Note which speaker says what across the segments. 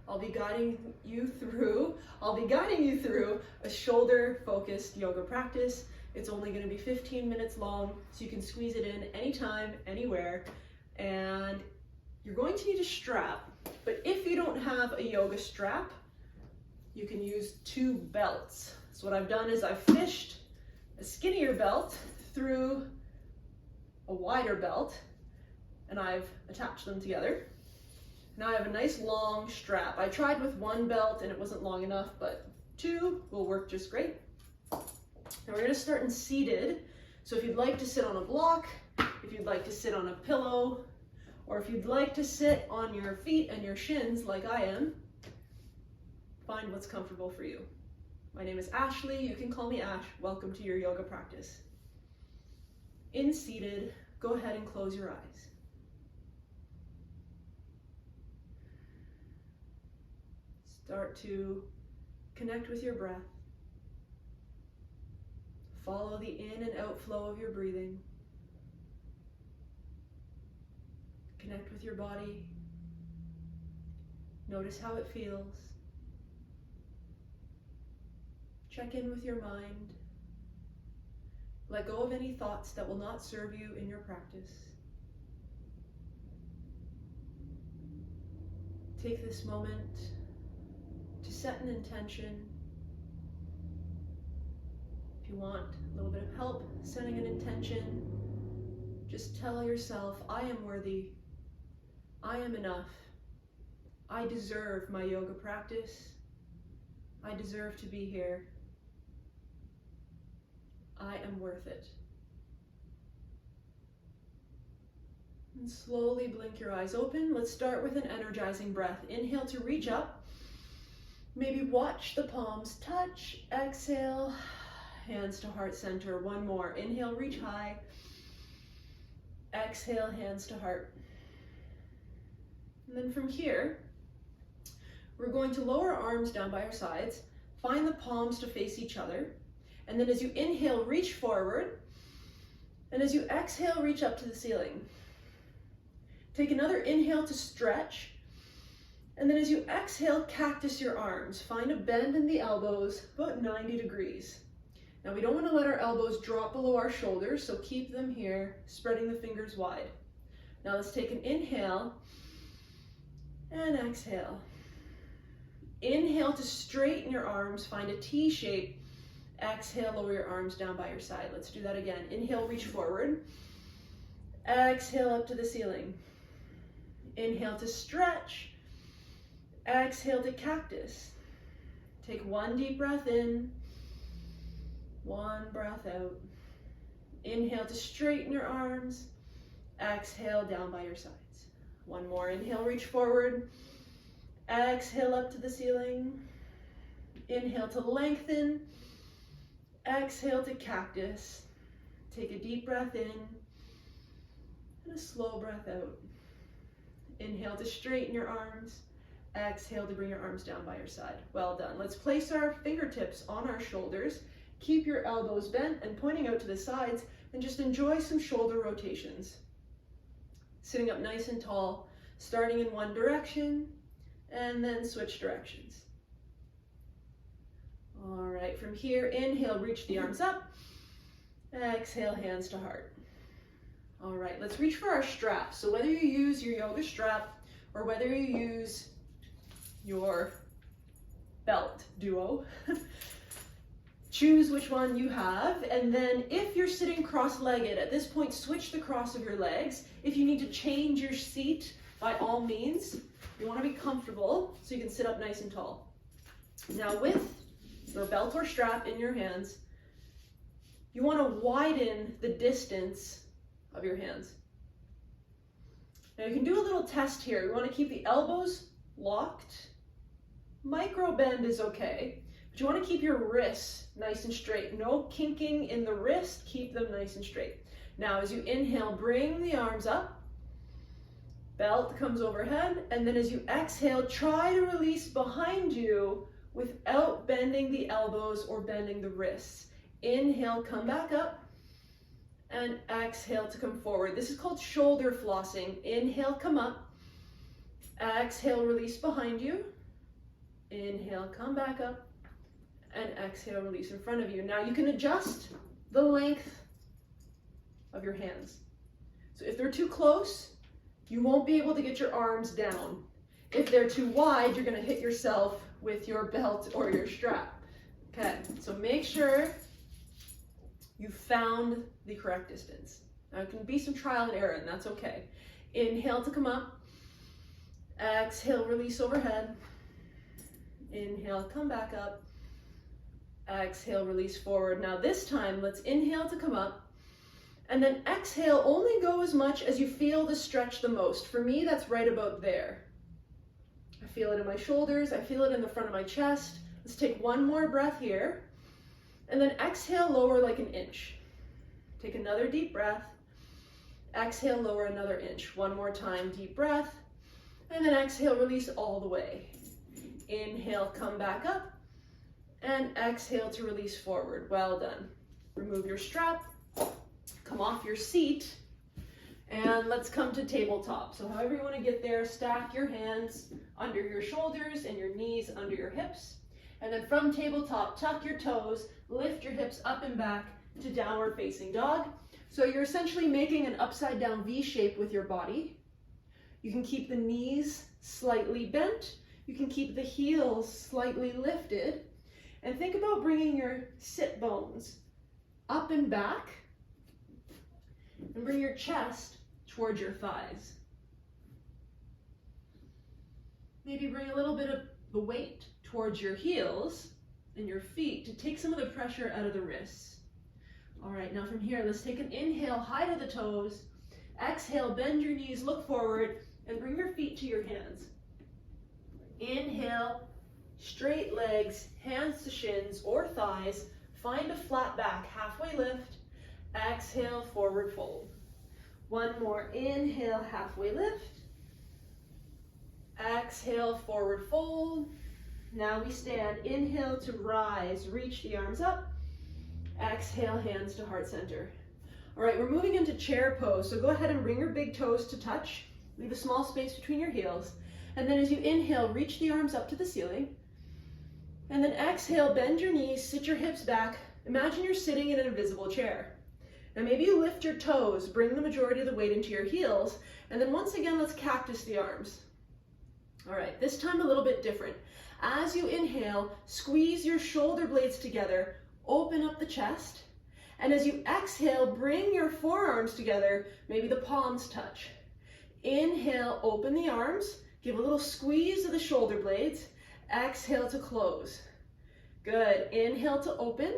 Speaker 1: I'll be guiding you through a shoulder-focused yoga practice. It's only going to be 15 minutes long, so you can squeeze it in anytime, anywhere. And you're going to need a strap, but if you don't have a yoga strap, you can use 2 belts. So what I've done is I've fished a skinnier belt through a wider belt, and I've attached them together. Now I have a nice long strap. I tried with 1 belt and it wasn't long enough, but 2 will work just great. Now we're going to start in seated. So if you'd like to sit on a block, if you'd like to sit on a pillow, or if you'd like to sit on your feet and your shins like I am, find what's comfortable for you. My name is Ashley. You can call me Ash. Welcome to your yoga practice. In seated, go ahead and close your eyes. Start to connect with your breath. Follow the in and out flow of your breathing. Connect with your body. Notice how it feels. Check in with your mind. Let go of any thoughts that will not serve you in your practice. Take this moment to set an intention. If you want a little bit of help setting an intention, just tell yourself, I am worthy, I am enough, I deserve my yoga practice, I deserve to be here, I am worth it. And slowly blink your eyes open. Let's start with an energizing breath. Inhale to reach up. Maybe watch the palms touch. Exhale, hands to heart center. 1 more. Inhale, reach high. Exhale, hands to heart. And then from here, we're going to lower our arms down by our sides. Find the palms to face each other. And then as you inhale, reach forward. And as you exhale, reach up to the ceiling. Take another inhale to stretch. And then as you exhale, cactus your arms. Find a bend in the elbows, about 90 degrees. Now we don't want to let our elbows drop below our shoulders, so keep them here, spreading the fingers wide. Now let's take an inhale and exhale. Inhale to straighten your arms, find a T shape. Exhale, lower your arms down by your side. Let's do that again. Inhale, reach forward. Exhale up to the ceiling. Inhale to stretch. Exhale to cactus. Take 1 deep breath in, 1 breath out. Inhale to straighten your arms. Exhale down by your sides. 1 more. Inhale, reach forward. Exhale up to the ceiling. Inhale to lengthen. Exhale to cactus. Take a deep breath in and a slow breath out. Inhale to straighten your arms. Exhale to bring your arms down by your side. Well done. Let's place our fingertips on our shoulders. Keep your elbows bent and pointing out to the sides, and just enjoy some shoulder rotations. Sitting up nice and tall, starting in one direction, and then switch directions. All right, from here, inhale, reach the arms up. Exhale, hands to heart. All right, let's reach for our strap. So whether you use your yoga strap or whether you use your belt duo, choose which one you have, and then if you're sitting cross-legged, at this point switch the cross of your legs. If you need to change your seat, by all means, you want to be comfortable so you can sit up nice and tall. Now with your belt or strap in your hands, you want to widen the distance of your hands. Now you can do a little test here. You want to keep the elbows locked. Micro bend is okay, but you want to keep your wrists nice and straight. No kinking in the wrist, keep them nice and straight. Now as you inhale, bring the arms up, belt comes overhead, and then as you exhale, try to release behind you without bending the elbows or bending the wrists. Inhale, come back up, and exhale to come forward. This is called shoulder flossing. Inhale, come up, exhale, release behind you. Inhale, come back up, and exhale, release in front of you. Now you can adjust the length of your hands. So if they're too close, you won't be able to get your arms down. If they're too wide, you're going to hit yourself with your belt or your strap. Okay, so make sure you found the correct distance. Now it can be some trial and error, and that's okay. Inhale to come up. Exhale, release overhead. Inhale, come back up. Exhale, release forward. Now this time, let's inhale to come up. And then exhale, only go as much as you feel to stretch the most. For me, that's right about there. I feel it in my shoulders. I feel it in the front of my chest. Let's take one more breath here. And then exhale, lower like an inch. Take another deep breath. Exhale, lower another inch. One more time, deep breath. And then exhale, release all the way. Inhale, come back up. And exhale to release forward. Well done. Remove your strap. Come off your seat. And let's come to tabletop. So however you want to get there, stack your hands under your shoulders and your knees under your hips. And then from tabletop, tuck your toes, lift your hips up and back to downward facing dog. So you're essentially making an upside down V shape with your body. You can keep the knees slightly bent. You can keep the heels slightly lifted. And think about bringing your sit bones up and back. And bring your chest towards your thighs. Maybe bring a little bit of the weight towards your heels and your feet to take some of the pressure out of the wrists. All right, now from here, let's take an inhale, high to the toes. Exhale, bend your knees, look forward, and bring your feet to your hands. Inhale, straight legs, hands to shins or thighs. Find a flat back, halfway lift. Exhale, forward fold. One more, inhale, halfway lift. Exhale, forward fold. Now we stand, inhale to rise, reach the arms up. Exhale, hands to heart center. All right, we're moving into chair pose, so go ahead and bring your big toes to touch. Leave a small space between your heels. And then as you inhale, reach the arms up to the ceiling. And then exhale, bend your knees, sit your hips back. Imagine you're sitting in an invisible chair. Now maybe you lift your toes, bring the majority of the weight into your heels, and then once again, let's cactus the arms. All right, this time a little bit different. As you inhale, squeeze your shoulder blades together, open up the chest, and as you exhale, bring your forearms together, maybe the palms touch. Inhale, open the arms, give a little squeeze of the shoulder blades, exhale to close. Good, inhale to open.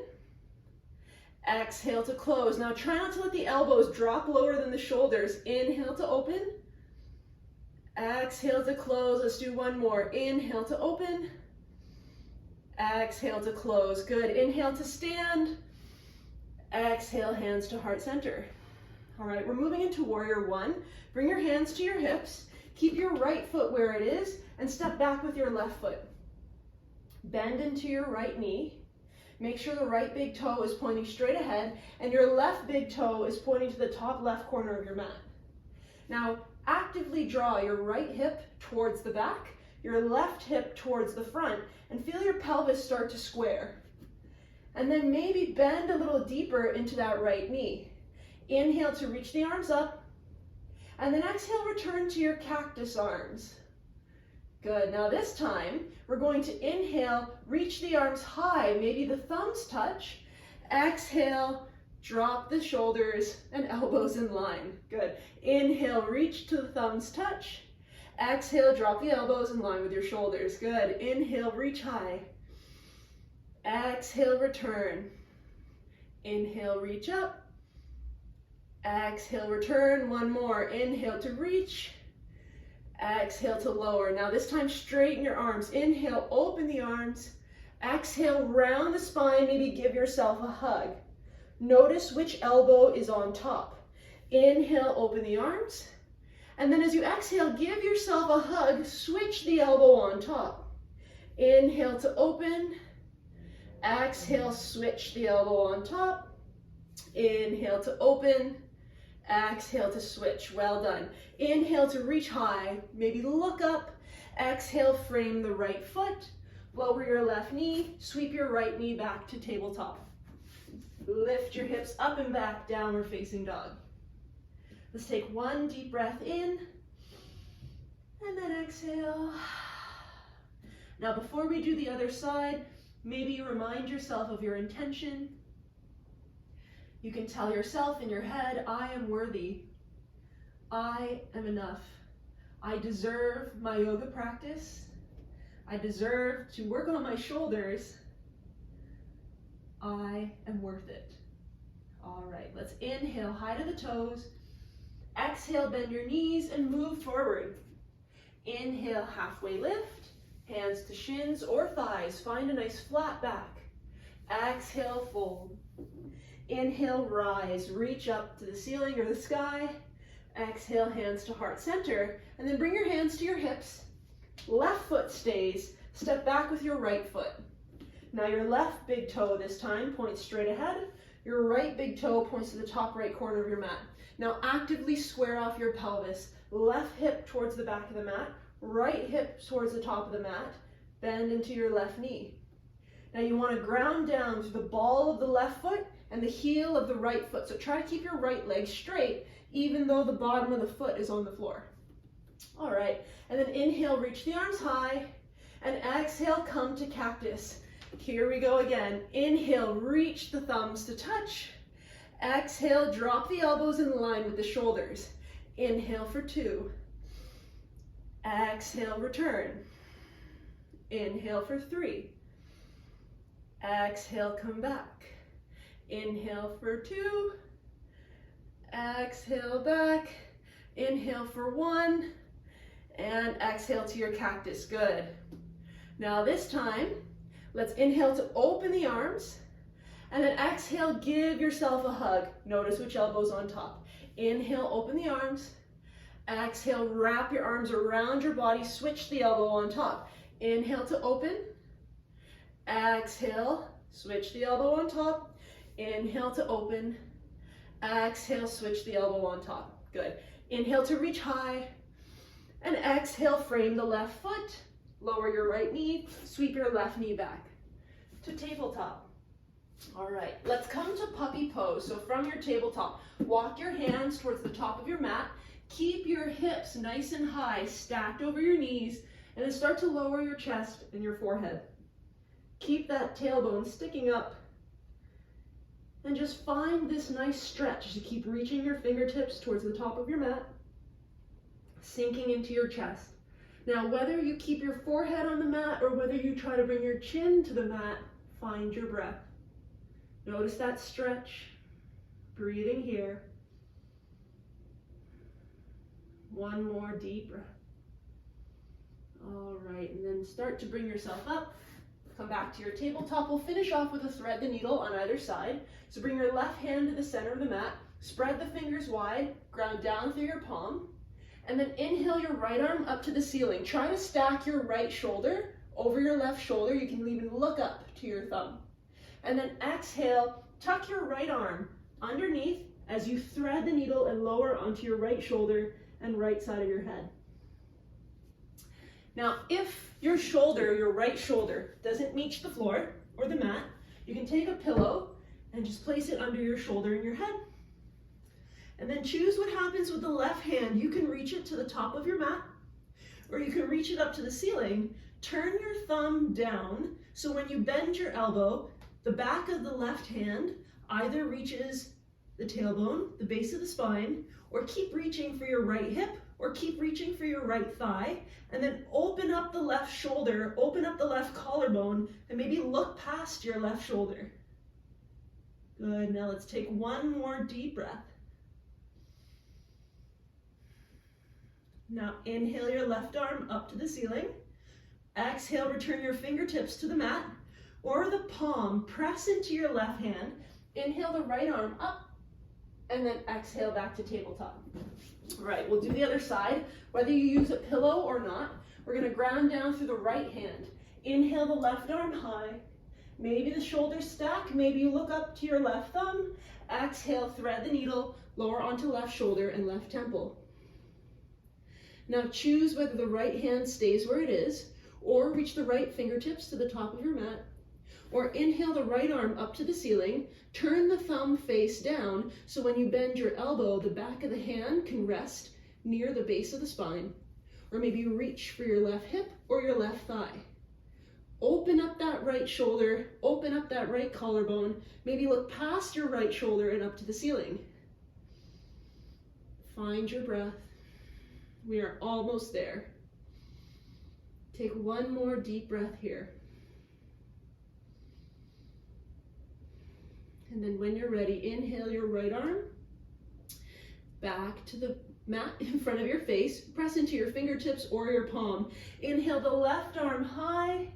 Speaker 1: Exhale to close. Now try not to let the elbows drop lower than the shoulders. Inhale to open. Exhale to close. Let's do one more. Inhale to open. Exhale to close. Good. Inhale to stand. Exhale, hands to heart center. All right, we're moving into warrior one. Bring your hands to your hips. Keep your right foot where it is and step back with your left foot. Bend into your right knee. Make sure the right big toe is pointing straight ahead and your left big toe is pointing to the top left corner of your mat. Now, actively draw your right hip towards the back, your left hip towards the front, and feel your pelvis start to square. And then maybe bend a little deeper into that right knee. Inhale to reach the arms up, and then exhale, return to your cactus arms. Good, now this time, we're going to inhale, reach the arms high, maybe the thumbs touch. Exhale, drop the shoulders and elbows in line. Good, inhale, reach to the thumbs touch. Exhale, drop the elbows in line with your shoulders. Good, inhale, reach high. Exhale, return. Inhale, reach up. Exhale, return. One more, inhale to reach. Exhale to lower. Now this time straighten your arms. Inhale, open the arms. Exhale, round the spine, maybe give yourself a hug. Notice which elbow is on top. Inhale, open the arms. And then as you exhale, give yourself a hug, switch the elbow on top. Inhale to open. Exhale, switch the elbow on top. Inhale to open. Exhale to switch. Well done. Inhale to reach high, maybe look up. Exhale, frame the right foot. Lower your left knee, sweep your right knee back to tabletop. Lift your hips up and back, downward facing dog. Let's take one deep breath in, and then exhale. Now before we do the other side, maybe you remind yourself of your intention. You can tell yourself in your head, I am worthy. I am enough. I deserve my yoga practice. I deserve to work on my shoulders. I am worth it. All right, let's inhale, high to the toes. Exhale, bend your knees and move forward. Inhale, halfway lift, hands to shins or thighs. Find a nice flat back. Exhale, fold. Inhale, rise, reach up to the ceiling or the sky. Exhale, hands to heart center, and then bring your hands to your hips. Left foot stays. Step back with your right foot. Now your left big toe this time points straight ahead. Your right big toe points to the top right corner of your mat. Now actively square off your pelvis. Left hip towards the back of the mat. Right hip towards the top of the mat. Bend into your left knee. Now you want to ground down through the ball of the left foot and the heel of the right foot. So try to keep your right leg straight even though the bottom of the foot is on the floor. All right, and then inhale, reach the arms high, and exhale, come to cactus. Here we go again. Inhale, reach the thumbs to touch. Exhale, drop the elbows in line with the shoulders. Inhale for 2. Exhale, return. Inhale for 3. Exhale, come back. Inhale for 2. Exhale back. Inhale for 1. And exhale to your cactus. Good. Now this time, let's inhale to open the arms. And then exhale, give yourself a hug. Notice which elbow's on top. Inhale, open the arms. Exhale, wrap your arms around your body. Switch the elbow on top. Inhale to open. Exhale, switch the elbow on top. Inhale to open. Exhale, switch the elbow on top. Good. Inhale to reach high. And exhale, frame the left foot. Lower your right knee. Sweep your left knee back to tabletop. All right, let's come to puppy pose. So from your tabletop, walk your hands towards the top of your mat. Keep your hips nice and high, stacked over your knees, and then start to lower your chest and your forehead. Keep that tailbone sticking up. And just find this nice stretch to keep reaching your fingertips towards the top of your mat, sinking into your chest. Now, whether you keep your forehead on the mat or whether you try to bring your chin to the mat, find your breath. Notice that stretch, breathing here. One more deep breath. All right, and then start to bring yourself up. Come back to your tabletop. We'll finish off with a thread the needle on either side. So bring your left hand to the center of the mat. Spread the fingers wide, ground down through your palm. And then inhale your right arm up to the ceiling. Try to stack your right shoulder over your left shoulder. You can even look up to your thumb. And then exhale, tuck your right arm underneath as you thread the needle and lower onto your right shoulder and right side of your head. Now, if your shoulder, your right shoulder, doesn't reach the floor or the mat, you can take a pillow and just place it under your shoulder and your head. And then choose what happens with the left hand. You can reach it to the top of your mat, or you can reach it up to the ceiling. Turn your thumb down, so when you bend your elbow, the back of the left hand either reaches the tailbone, the base of the spine, or keep reaching for your right hip, or keep reaching for your right thigh, and then open up the left shoulder, open up the left collarbone, and maybe look past your left shoulder. Good, now let's take one more deep breath. Now inhale your left arm up to the ceiling. Exhale, return your fingertips to the mat, or the palm, press into your left hand. Inhale the right arm up, and then exhale back to tabletop. All right, we'll do the other side. Whether you use a pillow or not, we're gonna ground down through the right hand. Inhale the left arm high. Maybe the shoulders stack, maybe you look up to your left thumb. Exhale, thread the needle, lower onto left shoulder and left temple. Now choose whether the right hand stays where it is, Or reach the right fingertips to the top of your mat. Or inhale the right arm up to the ceiling. Turn the thumb face down so when you bend your elbow, the back of the hand can rest near the base of the spine. Or maybe reach for your left hip or your left thigh. Open up that right shoulder, open up that right collarbone. Maybe look past your right shoulder and up to the ceiling. Find your breath. We are almost there. Take one more deep breath here. And then when you're ready, inhale your right arm back to the mat in front of your face. Press into your fingertips or your palm. Inhale the left arm high.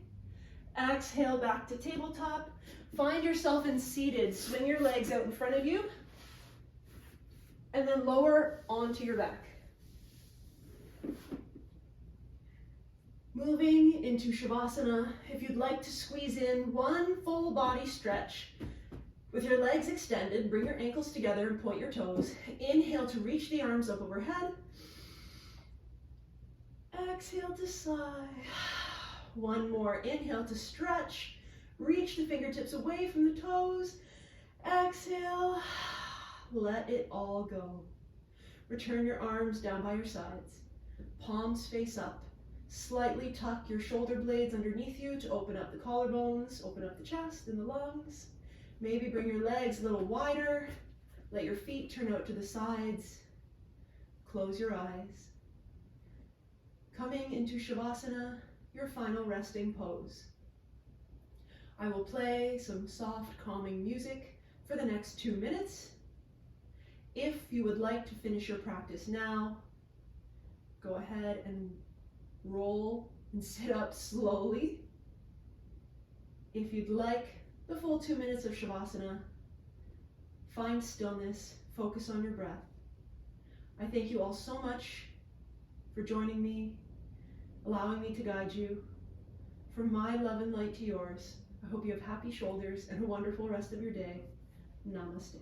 Speaker 1: Exhale back to tabletop. Find yourself in seated. Swing your legs out in front of you. And then lower onto your back. Moving into Shavasana. If you'd like to squeeze in one full body stretch, with your legs extended, bring your ankles together and point your toes. Inhale to reach the arms up overhead. Exhale to sigh. One more. Inhale to stretch. Reach the fingertips away from the toes. Exhale. Let it all go. Return your arms down by your sides. Palms face up. Slightly tuck your shoulder blades underneath you to open up the collarbones, open up the chest and the lungs. Maybe bring your legs a little wider. Let your feet turn out to the sides. Close your eyes. Coming into Shavasana, your final resting pose. I will play some soft, calming music for the next 2 minutes. If you would like to finish your practice now, go ahead and roll and sit up slowly. If you'd like the full 2 minutes of Shavasana, find stillness, focus on your breath. I thank you all so much for joining me, allowing me to guide you. From my love and light to yours, I hope you have happy shoulders and a wonderful rest of your day. Namaste.